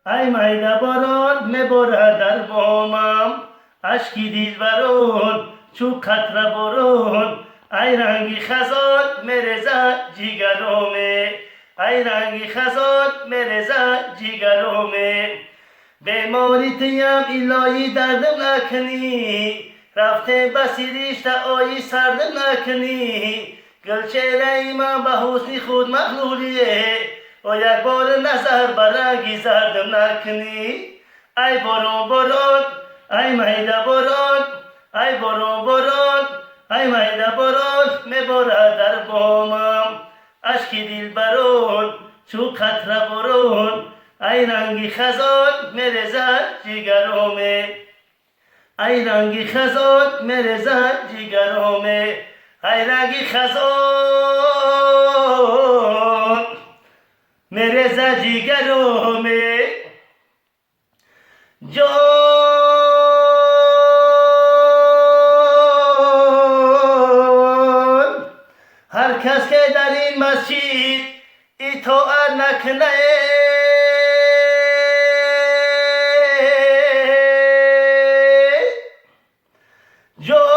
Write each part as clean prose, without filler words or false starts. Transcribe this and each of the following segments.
ای میده باران میباره در بامم، اشکی دیلبران چو قطره باران. ای رنگی خزان میرزه جیگرامه، ای رنگی خزان میرزه جیگرامه. بیماری تیم الهی دردم نکنی، رفته بسیریش تا آیی سردم نکنی. گلچهره من به حسن خود مخلولیه، و یک بار نظر برنگی زردم نکنی. ای باران باران ای میده باران، ای باران باران ای میده باران میباره در بامم، اشکی دلبران چو قطره باران. ای رنگی خزان میرزه جگرامه، ای رنگی خزان میرزه جگرامه. ای رنگی خزان میرزه جگرامه. جان هر کس که در این مسجد اطاعت نکنه، جان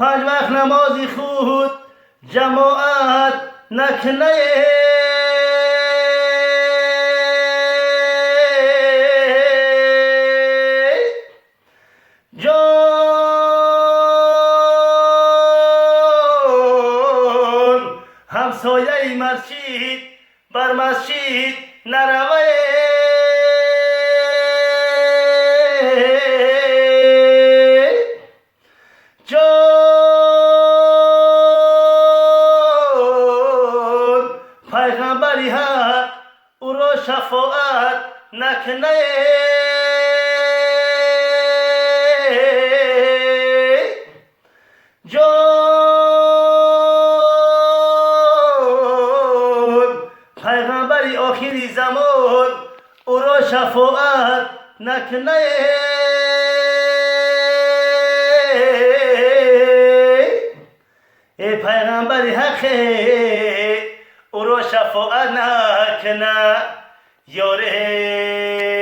پنج وقت نمازی خود جماعت نکنه، جان همسایه مسجد بر مسجد نروه، جان پیغمبری حق او را شفاعت نکنه، جان پیغمبری آخری زمان او را شفاعت نکنه. ای پیغمبری حق او را شفاعت نکنه یاره.